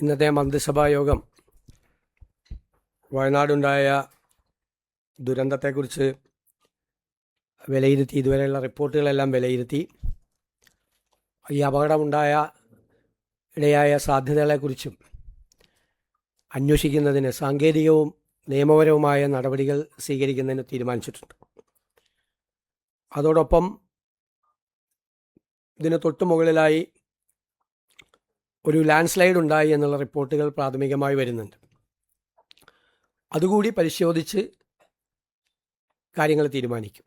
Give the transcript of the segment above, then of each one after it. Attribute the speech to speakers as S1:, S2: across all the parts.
S1: ഇന്നത്തെ മന്ത്രിസഭാ യോഗം വയനാടുണ്ടായ ദുരന്തത്തെക്കുറിച്ച് വിലയിരുത്തി. ഇതുവരെയുള്ള റിപ്പോർട്ടുകളെല്ലാം വിലയിരുത്തി. ഈ അപകടമുണ്ടായ ഇടയായ സാധ്യതകളെക്കുറിച്ചും അന്വേഷിക്കുന്നതിന് സാങ്കേതികവും നിയമപരവുമായ നടപടികൾ സ്വീകരിക്കുന്നതിന് തീരുമാനിച്ചിട്ടുണ്ട്. അതോടൊപ്പം ഇതിന് തൊട്ടു മുകളിലായി ഒരു ലാൻഡ് സ്ലൈഡ് ഉണ്ടായി എന്നുള്ള റിപ്പോർട്ടുകൾ പ്രാഥമികമായി വരുന്നുണ്ട്. അതുകൂടി പരിശോധിച്ച് കാര്യങ്ങൾ തീരുമാനിക്കും.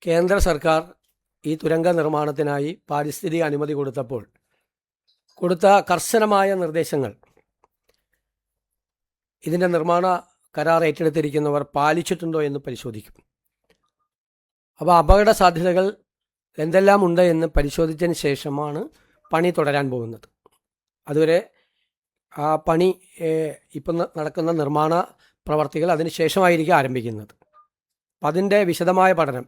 S1: കേന്ദ്ര സർക്കാർ ഈ തുരങ്ക നിർമ്മാണത്തിനായി പാരിസ്ഥിതിക അനുമതി കൊടുത്ത കർശനമായ നിർദ്ദേശങ്ങൾ ഇതിൻ്റെ നിർമ്മാണ കരാർ ഏറ്റെടുത്തിരിക്കുന്നവർ പാലിച്ചിട്ടുണ്ടോ എന്ന് പരിശോധിക്കും. അപ്പോൾ അപകട സാധ്യതകൾ എന്തെല്ലാം ഉണ്ട് എന്ന് പരിശോധിച്ചതിന് ശേഷമാണ് പണി തുടരാൻ പോകുന്നത്. അതുവരെ ആ പണി ഇപ്പം നടക്കുന്ന നിർമ്മാണ പ്രവർത്തികൾ അതിന് ശേഷമായിരിക്കും ആരംഭിക്കുന്നത്. അപ്പം അതിൻ്റെ വിശദമായ പഠനം,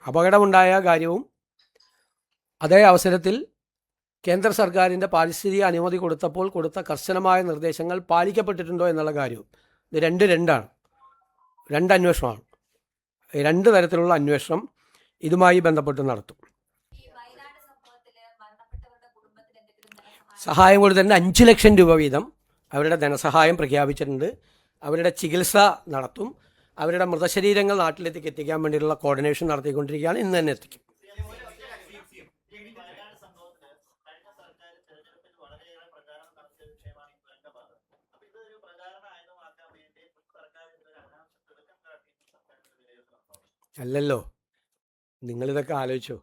S1: അപകടമുണ്ടായ കാര്യവും അതേ അവസരത്തിൽ കേന്ദ്ര സർക്കാരിൻ്റെ പാരിസ്ഥിതിക അനുമതി കൊടുത്ത കർശനമായ നിർദ്ദേശങ്ങൾ പാലിക്കപ്പെട്ടിട്ടുണ്ടോ എന്നുള്ള കാര്യവും, ഇത് രണ്ടാണ്. അന്വേഷണമാണ്. രണ്ട് തരത്തിലുള്ള അന്വേഷണം ഇതുമായി ബന്ധപ്പെട്ട് നടത്തും. സഹായം കൊടുത്തിട്ടുണ്ട്. 5 ലക്ഷം രൂപ വീതം അവരുടെ ധനസഹായം പ്രഖ്യാപിച്ചിട്ടുണ്ട്. അവരുടെ ചികിത്സ നടത്തും. അവരുടെ മൃതശരീരങ്ങൾ നാട്ടിലേക്ക് എത്തിക്കാൻ വേണ്ടിയിട്ടുള്ള കോർഡിനേഷൻ നടത്തിക്കൊണ്ടിരിക്കുകയാണ്. ഇന്ന് തന്നെ എത്തിക്കും. അല്ലല്ലോ, നിങ്ങളിതൊക്കെ ആലോചിച്ചോ.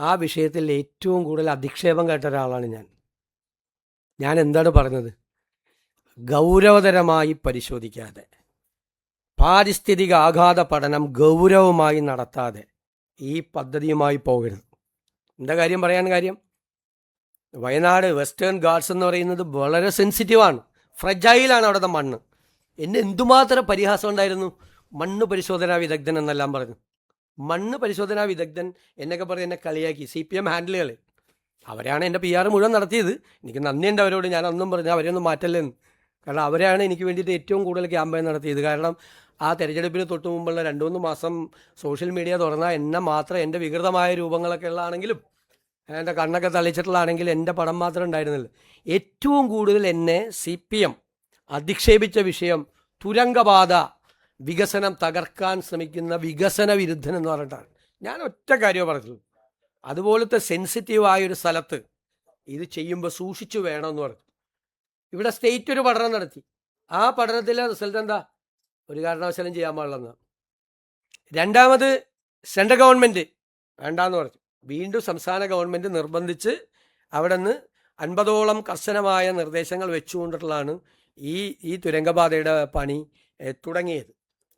S1: ആ വിഷയത്തിൽ ഏറ്റവും കൂടുതൽ അധിക്ഷേപം കേട്ട ഒരാളാണ് ഞാൻ എന്താണ് പറഞ്ഞത്? ഗൗരവതരമായി പരിശോധിക്കാതെ, പാരിസ്ഥിതിക ആഘാത പഠനം ഗൗരവമായി നടത്താതെ ഈ പദ്ധതിയുമായി പോകരുത്. എന്താ കാര്യം? വയനാട് വെസ്റ്റേൺ ഗാർഡ്സ് എന്ന് പറയുന്നത് വളരെ സെൻസിറ്റീവാണ്, ഫ്രജൈലാണ് അവിടുത്തെ മണ്ണ്. എന്നെ എന്തുമാത്രം പരിഹാസം ഉണ്ടായിരുന്നു. മണ്ണ് പരിശോധനാ വിദഗ്ധൻ എന്നെല്ലാം പറഞ്ഞു. മണ്ണ് പരിശോധനാ വിദഗ്ധൻ എന്നൊക്കെ പറഞ്ഞ് എന്നെ കളിയാക്കി CPM ഹാൻഡിലുകൾ. അവരാണ് എൻ്റെ PR മുഴുവൻ നടത്തിയത്. എനിക്ക് നന്ദിയുണ്ട് അവരോട്. ഞാൻ അന്നും പറഞ്ഞു അവരെയൊന്നും മാറ്റല്ലെന്ന്. കാരണം അവരാണ് എനിക്ക് വേണ്ടിയിട്ട് ഏറ്റവും കൂടുതൽ ക്യാമ്പയിൻ നടത്തിയത്. കാരണം ആ തെരഞ്ഞെടുപ്പിന് തൊട്ട് മുമ്പുള്ള 2-3 മാസം സോഷ്യൽ മീഡിയ തുറന്നാൽ എന്നെ മാത്രം, എൻ്റെ വികൃതമായ രൂപങ്ങളൊക്കെ ഉള്ളതാണെങ്കിലും എൻ്റെ കണ്ണൊക്കെ തളിച്ചിട്ടുള്ളതാണെങ്കിൽ എൻ്റെ പടം മാത്രം ഉണ്ടായിരുന്നില്ല. ഏറ്റവും കൂടുതൽ എന്നെ CPM അധിക്ഷേപിച്ച വിഷയം തുരങ്കപാത വികസനം തകർക്കാൻ ശ്രമിക്കുന്ന വികസന വിരുദ്ധൻ എന്ന് പറഞ്ഞിട്ടാണ്. ഞാൻ ഒറ്റ കാര്യമേ പറഞ്ഞുള്ളൂ. അതുപോലത്തെ സെൻസിറ്റീവായൊരു സ്ഥലത്ത് ഇത് ചെയ്യുമ്പോൾ സൂക്ഷിച്ചു വേണമെന്ന് പറഞ്ഞു. ഇവിടെ സ്റ്റേറ്റ് ഒരു പഠനം നടത്തി. ആ പഠനത്തിലെ റിസൾട്ട് എന്താ? ഒരു കാരണവശാലും ചെയ്യാൻ പാടില്ലെന്ന്. രണ്ടാമത് സെൻട്രൽ ഗവൺമെൻറ് വേണ്ടാന്ന് പറഞ്ഞു. വീണ്ടും സംസ്ഥാന ഗവൺമെൻറ് നിർബന്ധിച്ച് അവിടെ നിന്ന് 50ഓളം കർശനമായ നിർദ്ദേശങ്ങൾ വെച്ചുകൊണ്ടിട്ടുള്ളതാണ് ഈ തുരങ്കപാതയുടെ പണി തുടങ്ങിയത്.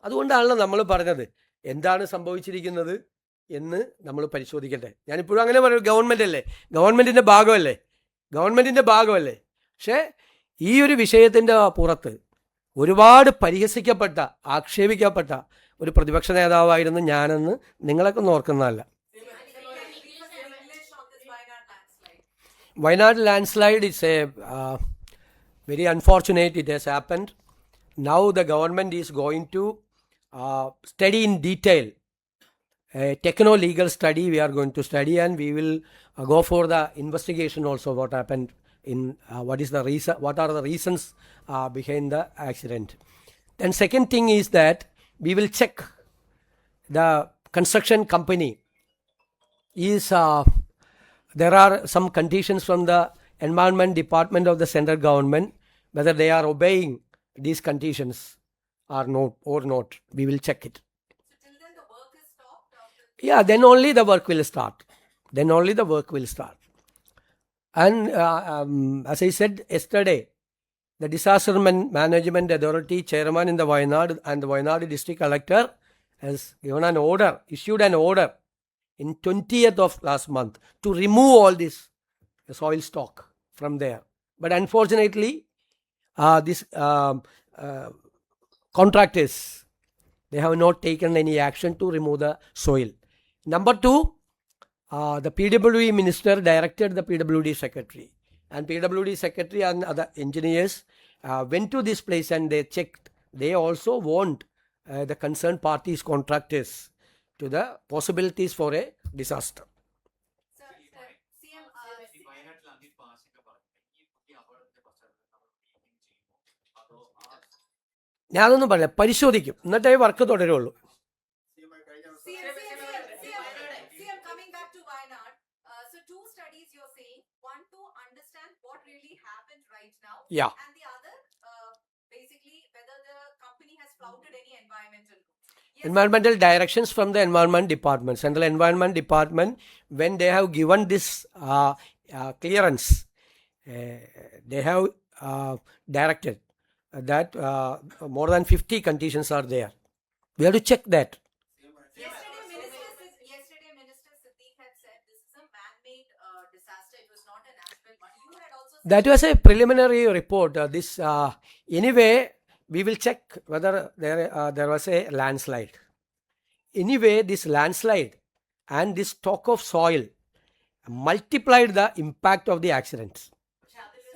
S1: അതുകൊണ്ടാണല്ലോ നമ്മൾ പറഞ്ഞത് എന്താണ് സംഭവിച്ചിരിക്കുന്നത് എന്ന് നമ്മൾ പരിശോധിക്കട്ടെ. ഞാനിപ്പോഴും അങ്ങനെ പറയും. ഗവൺമെൻറ്റിൻ്റെ ഭാഗമല്ലേ. പക്ഷേ ഈ ഒരു വിഷയത്തിൻ്റെ പുറത്ത് ഒരുപാട് പരിഹസിക്കപ്പെട്ട, ആക്ഷേപിക്കപ്പെട്ട ഒരു പ്രതിപക്ഷ നേതാവായിരുന്നു ഞാനെന്ന് നിങ്ങളൊക്കെ ഓർക്കുന്നതല്ല. Wayanad landslide is very unfortunate. It has happened. Now the government is going to study in detail. Techno-legal study we are going to study, and we will go for the investigation also what happened in what are the reasons behind the accident. Then second thing is that we will check the construction company is there are some conditions from the Environment Department of the central government, whether they are obeying these conditions or not. We will check it.
S2: So till then the work is stopped?
S1: Yeah, then only the work will start. And as I said yesterday, the Disaster Management Authority chairman in the Wayanad and the Wayanad district collector has issued an order in 20th of last month to remove all this the soil stock from there. But unfortunately, these contractors, they have not taken any action to remove the soil. Number two, the PWD minister directed the PWD secretary, and PWD secretary and other engineers went to this place and they checked. They also warned the concerned parties, contractors, to the possibilities for a disaster.
S2: Sir, CM,
S3: വയനാട്ടിൽ അനിൽ പാശിക പറഞ്ഞു ഈ പുതിയ അപകടത്തിന്റെ പശ്ചാത്തലത്തിൽ നമ്മൾ meeting ചെയ്യുമോ അതോ
S1: ഞാനൊന്നും പറയാം, പരിശോധിക്കും, എന്നിട്ടേ work തുടരുള്ളൂ.
S2: CM, coming back to Wayanad. So two studies you're saying. One to understand what really happened right now.
S1: Yeah.
S2: And the other, basically, whether the company has flouted any environmental rules. Yes.
S1: Environmental directions from the Environment Department, Central Environment Department, when they have given this clearance, they have directed that more than 50 conditions are there. We have to check that.
S2: Yesterday, Minister Siddique had said this is a man-made disaster. It was not a natural one. You had also said
S1: That was a preliminary report. Anyway, we will check whether there was a landslide. Anyway, this landslide and this stock of soil multiplied the impact of the accidents.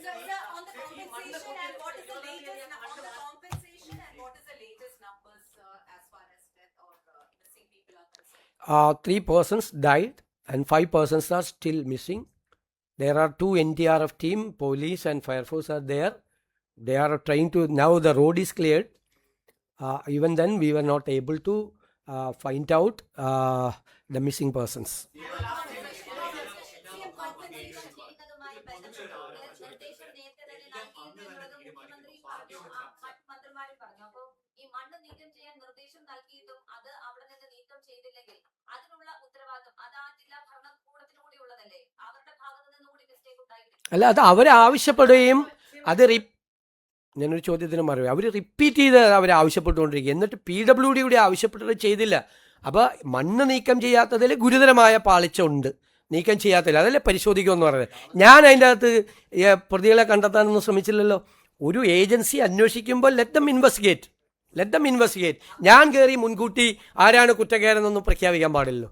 S2: Sir, on the compensation and what is the latest on the compensation and what is the latest numbers as far as death or missing people are concerned?
S1: 3 persons died and 5 persons are still missing. There are 2 NDRF team, police and fire force are there. They are trying to, now the road is cleared. Even then we were not able to find out the missing persons.
S4: ചെയ്യുന്നതുമായി ബന്ധപ്പെട്ട് നിർദ്ദേശം നേരത്തെ തന്നെ നൽകിയിട്ടുള്ളത് മുഖ്യമന്ത്രി പറഞ്ഞു, മറ്റ് മന്ത്രിമാരും പറഞ്ഞു. അപ്പൊ ഈ മണ്ണ് നീക്കം ചെയ്യാൻ നിർദ്ദേശം നൽകിയിട്ടും അത് അവിടെ നിന്ന് നീക്കം ചെയ്തില്ലെങ്കിൽ അതിനുള്ള ഉത്തരവാദിത്വം അത് ആ ജില്ലാ ഭരണകൂടത്തിനു കൂടി ഉള്ളതല്ലേ? അവരുടെ ഭാഗത്തു നിന്ന് കൂടി മിസ്റ്റേക്ക് ഉണ്ടായിട്ടില്ല.
S1: അല്ല, അത് അവർ ആവശ്യപ്പെടുകയും അത് ഞാനൊരു ചോദ്യത്തിന് മറുപടി, അവർ റിപ്പീറ്റ് ചെയ്ത് അവർ ആവശ്യപ്പെട്ടുകൊണ്ടിരിക്കുക. എന്നിട്ട് PWD കൂടി ആവശ്യപ്പെട്ടിട്ട് ചെയ്തില്ല. അപ്പോൾ മണ്ണ് നീക്കം ചെയ്യാത്തതിൽ ഗുരുതരമായ പാളിച്ച ഉണ്ട്, നീക്കം ചെയ്യാത്തതിൽ. അതല്ലേ പരിശോധിക്കുമെന്ന് പറയുന്നത്. ഞാൻ അതിൻ്റെ അകത്ത് പ്രതികളെ കണ്ടെത്താനൊന്നും ശ്രമിച്ചില്ലല്ലോ. ഒരു ഏജൻസി അന്വേഷിക്കുമ്പോൾ ലെറ്റ് ദം ഇൻവെസ്റ്റിഗേറ്റ്. ഞാൻ കയറി മുൻകൂട്ടി ആരാണ് കുറ്റക്കാരെന്നൊന്നും പ്രഖ്യാപിക്കാൻ പാടില്ലല്ലോ.